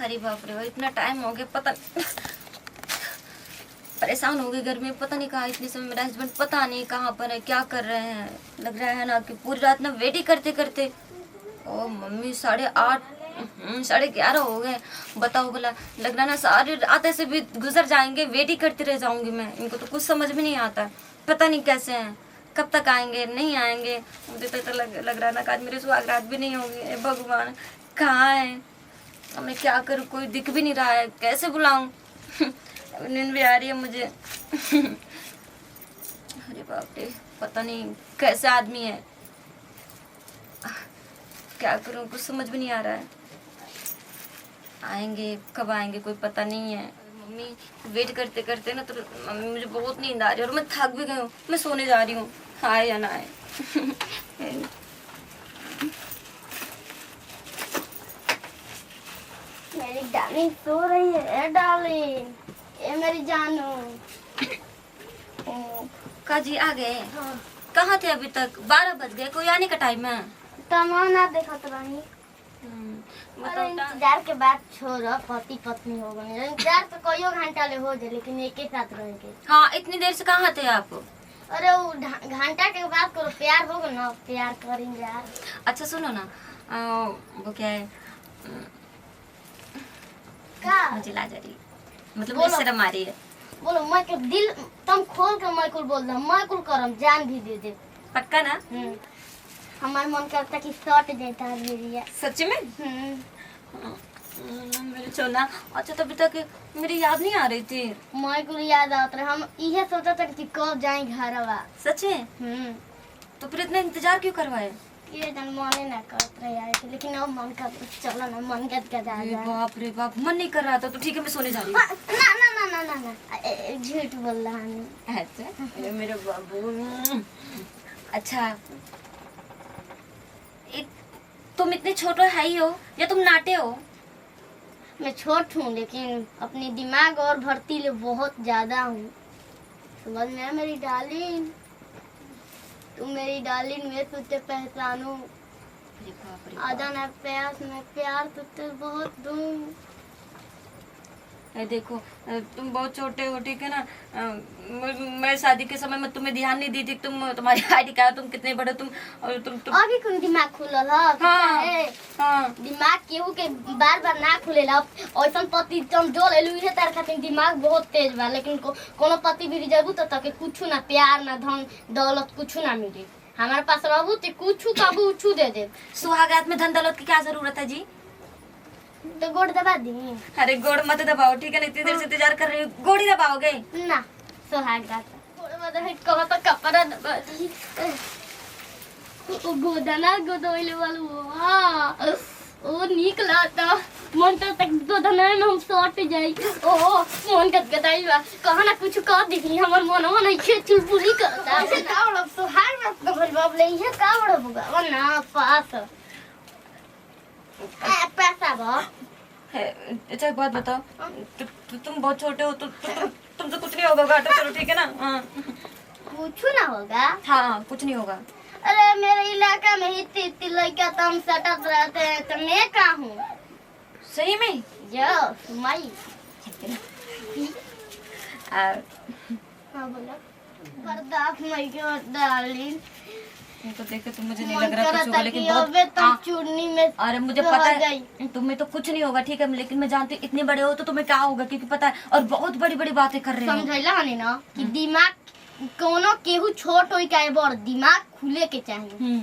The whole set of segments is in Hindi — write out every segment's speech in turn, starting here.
अरे बाप रे, इतना टाइम हो गया, पता परेशान हो गई घर में। पता नहीं कहाँ इतने समय मेरा हस्बैंड पता नहीं कहाँ पर है, क्या कर रहे हैं। लग रहा है ना कि पूरी रात ना वेट ही करते करते ओ मम्मी 8:30 11:30 हो गए। बताओ भला, लग रहा है ना सारी रात ऐसे भी गुजर जाएंगे, वेट ही करती रह जाऊंगी मैं। इनको तो कुछ समझ में नहीं आता, पता नहीं कैसे हैं, कब तक आएंगे नहीं आएंगे। मुझे तो लग रहा है ना कि आज मेरी सुहागरात भी नहीं होगी। हे भगवान, कहाँ है, अब मैं क्या करूँ, कोई दिख भी नहीं रहा है, कैसे बुलाऊं। नींद भी आ रही है मुझे। अरे बाप रे, पता नहीं कैसे आदमी है, क्या करूं, कुछ समझ भी नहीं आ रहा है। आएंगे कब आएंगे कोई पता नहीं है। मम्मी वेट करते करते ना तो मम्मी मुझे बहुत नींद आ रही है और मैं थक भी गई हूँ, मैं सोने जा रही हूँ, आए या ना आए। मेरी डार्लिंग सो रही है। डार्लिंग, ये मेरी जानू। काजी आ गए? हाँ। कहाँ थे अभी तक? 12 बज गए, कोई आने का टाइम है? तमन्ना देखत रही। बताओ। इंतजार के बाद छोड़, पति पत्नी हो गए। इंतजार तो कईयो घंटा ले हो जाए, लेकिन एक ही साथ रहेंगे। हाँ, इतनी देर से कहाँ थे आप? अरे वो घंटा के बाद करो, प्यार होगा ना, प्यार करेंगे यार। अच्छा सुनो ना, वो क्या है, का मुझे लाज आ रही है, मतलब बोलो। मुझे शर्म आ रही है। बोलो, मैं के दिल तुम खोल के मैं कुल बोल दो, मैं कुल करम जान भी दे दे। पक्का ना? हमारा मन करता कि शॉर्ट देता है मेरी। सच में? मेरे सोना, अच्छा तभी तक मेरी याद नहीं आ रही थी। मैं कुल याद आता रहा, हम इहे सोचा था कि कब जाए घरवा। सच में? तो फिर इतना इंतजार क्यों करवाए? ये जन मने ना करत रहे आए थे, लेकिन अब मन कर चलो ना, मन गदगदा जाए। बाप रे बाप, मन नहीं कर रहा था तो ठीक है, मैं सोने जा रही हूँ। ना ना ना ना ना ना, झूठ बोल रहा है। अच्छा ये मेरे बाबू। अच्छा तुम इतने छोटे है ही हो या तुम नाटे हो? मैं छोट हूँ, लेकिन अपनी दिमाग और भर्ती ले बहुत ज्यादा हूँ। समझ में आया मेरी डार्लिंग? तू मेरी डार्लिंग, मैं तुझे पहचानू। आजा ना प्यास में प्यार तुझे बहुत दूं। देखो तुम बहुत छोटे हो, ठीक है ना। मैं शादी के समय में तुम्हें ध्यान नहीं दी थी, तुम्हारी आईडी कार्ड, तुम कितने बड़े, तुम अभी कौन दिमाग खुलल है? हाँ, हाँ। दिमाग केहू के बार बार ना खुलेला। ऐसा पति तुम जो ले लू, इहे तार खातिर दिमाग बहुत तेज बा, लेकिन कोनो पति भी रिजर्व तो तके कुछ ना, प्यार ना, धन दौलत कुछ ना मिली। हमारे पास रहू तो कुछ काबू उछू दे दे। सुहागरात में धन दौलत की क्या जरूरत है जी? तो गोड़ दबा दी। अरे गोड़ मत दबाओ, ठीक है ना, इतनी देर से इंतजार कर रही हूँ, गोड़ ही दबाओगे ना? सुहागरात गोड़ मत है, कहो तो कपड़ा दबा दी। ओ गोदना गोदोइले वाला वाह, ओ निकला था मन तो तक गोदना में हम सट जाई। ओ मन गदगदाई बा, कहा ना कुछ कह दिखली, हमर मनवा नहीं खे चुलबुली करता। ऐसे कावड़ सुहागरात न भइल बाबले, ये कावड़ बुगा ना पास पैसा बा। अच्छा एक बात बताओ, तुम बहुत छोटे हो तो तुमसे कुछ नहीं होगा, घाटो चलो, ठीक है ना। हाँ कुछ ना होगा। हाँ, कुछ नहीं होगा। अरे मेरे इलाका में इतनी लड़का तम सटक रहते हैं, तो मैं कहाँ हूँ? सही में? जो माई हाँ बोला बर्दाश्त नहीं क्यों डार्लिंग? तो देखे तुम, मुझे नहीं लग रहा कुछ होगा, लेकिन बहुत चुन्नी में। अरे मुझे पता है तुम्हें तो कुछ नहीं होगा, ठीक है, लेकिन मैं जानती हूँ इतने बड़े हो तो तुम्हें क्या होगा, क्योंकि पता है, और बहुत बड़ी बड़ी बातें कर रहे हो। समझैला हनी ना कि दिमाग कोनो केहू छोट होई का बड़, दिमाग खुले के चाहिए।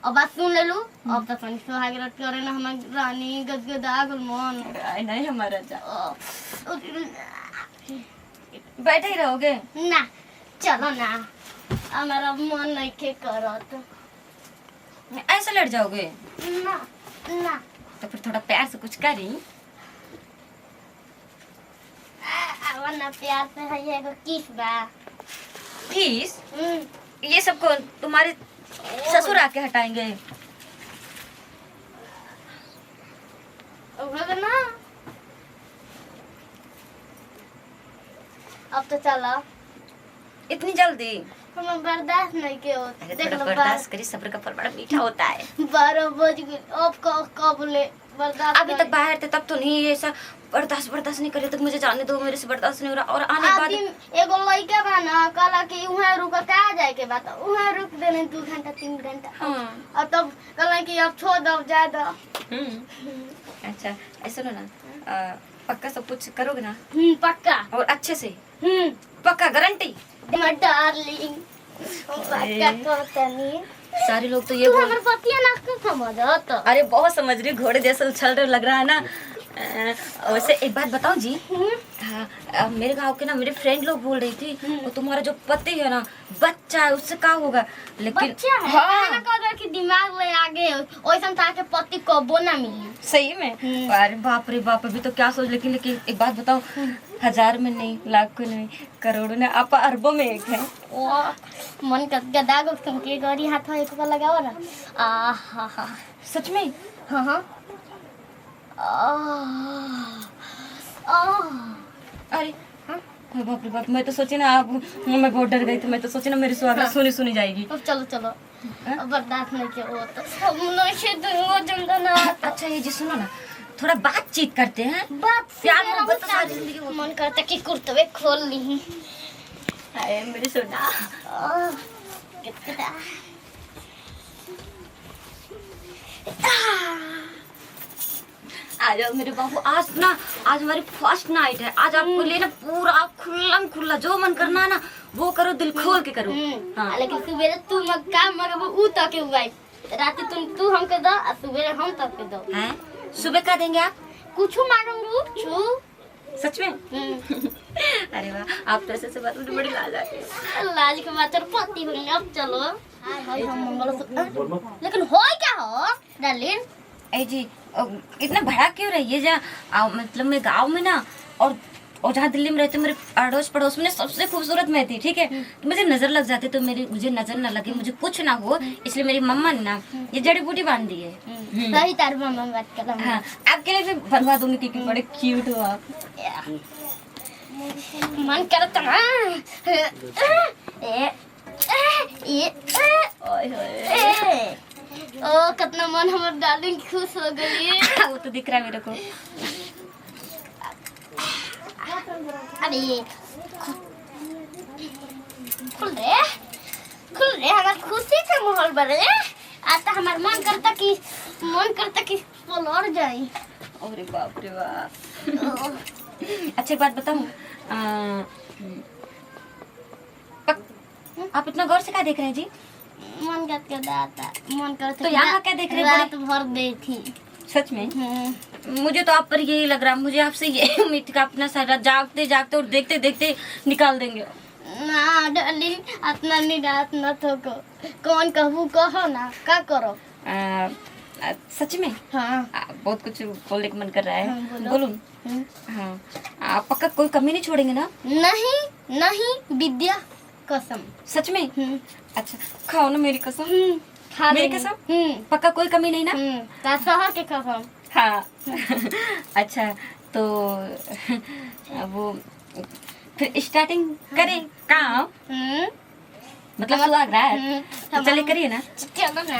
अब बात सुन ले लू, अब तो फनी सुहागरात करे ना हमार रानी, गदगदा गुल मन। नहीं हमारा जा, बैठे ही रहोगे ना? चलो ना, हमारा मन नहीं के करत। ऐसे लड़ जाओगे? ना ना, तो फिर थोड़ा प्यार से कुछ करी। वरना प्यार से है ये किस बा। किस? ये सब को तुम्हारे ससुर आके हटाएंगे? ना अब तो चलो। इतनी जल्दी? हम बर्दाश्त नहीं के होते। देख लो, बर्दाश्त करी, सब्र का फल बड़ा मीठा होता है। 12 बज गए, अब कब ले बर्दाश्त अभी तक बाहर थे तब तो नहीं, ऐसा बर्दाश्त नहीं करे तक मुझे जाने दो, मेरे से बर्दाश्त नहीं हो रहा। और आने के बाद एगो लड़का बा ना कहला कि उहाँ रुक का जाए के बात, उहाँ रुक देने 2 घंटा 3 घंटा। हाँ। और तब कहला कि अब छोड़ दो जा दो। अच्छा ऐसा ना पक्का सब कुछ करोगे ना? पक्का और अच्छे से? हम्म पक्का गारंटी? माय डार्लिंग पक्का करतनी। सारे लोग तो ये तू हमर पतिया ना क्यों समझत? अरे बहुत समझ रही, घोड़े जैसा उछल रहे लग रहा है ना। वैसे एक बात बताऊं जी, हाँ, मेरे गांव के ना मेरे फ्रेंड लोग बोल रही थी वो तुम्हारा जो पति है ना बच्चा है उससे क्या होगा, लेकिन बच्चा है हाँ ना कह कि दिमाग ले आगे ओइसन ताके पति कबो ना मिली। सही में। अरे बाप रे बाप, अभी तो क्या सोच, लेकिन एक बात बताओ, 1000 में नहीं, लाखों में, करोड़ों में, आप अरबों में एक है। ओ मन का गदा गो तुम के गरी हाथ में एक लगाओ ना। आहा सच में? हां हां अरे हाँ बाप रे बाप, मैं तो सोची ना आप, मैं बहुत डर गई थी, मैं तो सोची ना मेरी सुहागरात सुनी जाएगी। अब चलो चलो अब बर्दाश्त नहीं के हो तो हम नहीं दूंगा जिंदा ना। अच्छा ये जी सुनो ना, थोड़ा बातचीत करते हैं, बात प्यार मोहब्बत तो सारी जिंदगी हो। मन करता कि कुर्तवे खोल ली। अरे मेरी सोना, कितना आ जाओ मेरे बाबू। आज ना, आज हमारी फर्स्ट नाइट है, आज आपको लेना पूरा खुला जो मन करना है ना वो करो, दिल खोल के करो। हाँ। लेकिन सुबह तू मग काम मग ऊ तक हुआ रात तू हमके दो और सुबह हम तक के दो। हैं? सुबह का देंगे आप? कुछ मांगूंगी छू। सच में? अरे वाह, आप तो ऐसे बात मुझे बड़ी लाज आती है। लाज के बात और पति होंगे। अब चलो हाय हम मंगलसूत्र, लेकिन होय क्या हो डार्लिंग? ए जी इतना भड़ा क्यों रही है? जा मतलब मैं गांव में ना और जहाँ दिल्ली में रहते मेरे अड़ोस पड़ोस में सबसे खूबसूरत मैं थी, ठीक है? तो मुझे नजर लग जाती, तो मुझे नजर ना लगे, मुझे कुछ ना हो, इसलिए मेरी मम्मा ने ना ये जड़ी बूटी बांध दी है। सही तार मम्मा बात कर। हाँ, आपके लिए भी बनवा दूंगी क्योंकि बड़े क्यूट हो आप। मन करता ना ओ कितना मन हमार डार्लिंग खुश हो गई। वो तो दिख रहा है मेरे को। अरे खुल रे हमार खुशी का माहौल बने। आता हमार मन करता कि पलट जाई। अरे बाप रे बाप। अच्छा एक बात बताऊं, आप इतना गौर से क्या देख रहे हैं जी? मन करता तो यहाँ क्या देख रहे हैं? रात भर देखी। सच में? मुझे तो आप पर यही लग रहा, मुझे आपसे यही उम्मीद थी कि अपना सारा जागते जागते और देखते देखते निकाल देंगे। ना डार्लिंग अपना निरात न थको, कौन कहूँ कहो ना, क्या करो? सच में? हाँ बहुत कुछ बोलने का मन कर रहा है। हाँ, बोलूं? हाँ, आप पक्का कोई कमी नहीं छोड़ेंगे ना? नहीं विद्या कसम। सच में? अच्छा खाओ ना मेरी कसम। खा मेरी कसम? पक्का कोई कमी नहीं ना? शहर के कसम। हाँ। अच्छा तो वो फिर स्टार्टिंग करें काम? मतलब सुहागरात तो चले करिए ना। चलो ना।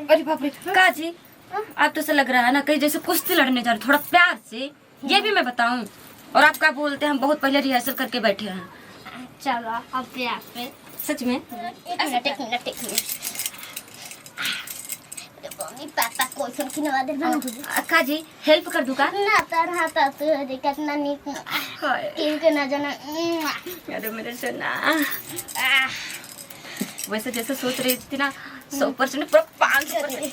अरे बाप रे का जी, आप तो ऐसा लग रहा है ना कहीं जैसे कुश्ती लड़ने जा रहे, थोड़ा प्यार से ये भी मैं बताऊं। और आप क्या बोलते हैं, हम बहुत पहले रिहर्सल करके बैठे हैं। चलो अब प्यार पे। सच में? एक मिनट पापा कोई सुन की नवा दे का जी हेल्प कर दूं का? ना तरह तो दिक्कत ना नी के ना जाना। अरे मेरे सोना, वैसे जैसे सोच रही थी ना 100% पूरा 500%।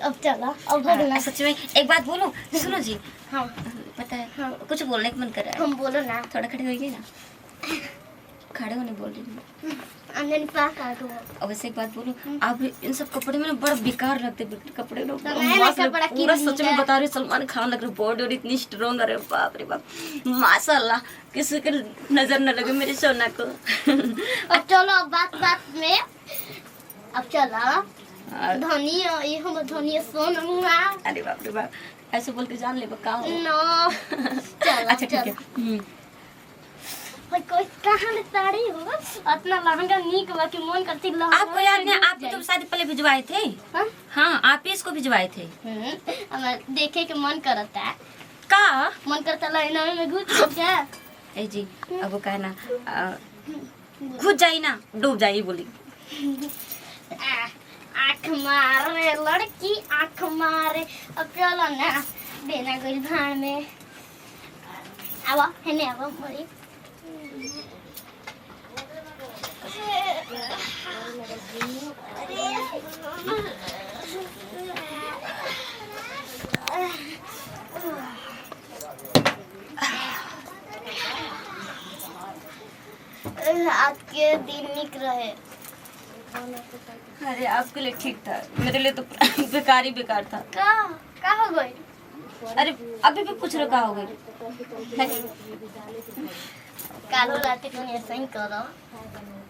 अब चला अब बोलना। सच में एक बात बोलूं? सुनो जी। हाँ पता है कुछ बोलने का मन कर रहा है। हम बोलो ना। थोड़ा खड़े होइए ना। खड़े होने बोल रही हूँ। अंदर पास आ गो। अब वैसे एक बात बोलूं, आप इन सब कपड़े में ना बड़ा बेकार लगते कपड़े लोग। पूरा सच में बता रहे, सलमान खान लग रहे, बॉडी और इतनी स्ट्रॉन्ग। अरे बाप रे बाप, माशाल्लाह, किसी के नजर न लगे मेरे सोना को। अब चलो अब बात में अब चला धनी ये हम धनी सोना। अरे बाप रे बाप, ऐसे बोल के जान ले बका। नो चलो अच्छा ठीक है। भाई कोई कहां ले ताड़ी हो इतना लहंगा नीक बा कि मन करती लहंगा आपको याद नहीं, आप तो शादी पहले भिजवाए थे। हां हाँ, आप ही इसको भिजवाए थे। हमें देखे के मन करता है, का मन करता लाइना में घुस जा। ए जी, अब वो कहना घुस जाई ना, डूब जाई बोली। आँख मारे लड़की, आँख मारे। अब चलो ना देना गई भाड़ में। आवा है ने आवा मोरी। आज के दिन निक रहे। अरे आपके लिए ठीक था, मेरे लिए तो बेकार ही बेकार था। का हो गई? अरे अभी भी पूछ रहे का हो गई। कालो रात को ऐसा ही करो।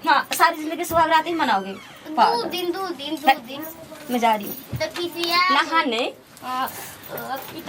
हाँ, सारी जिंदगी सुहाग रात ही मनाओगे। दो दिन मैं मैं जा रही हूँ तो किसी यार नहाने। तो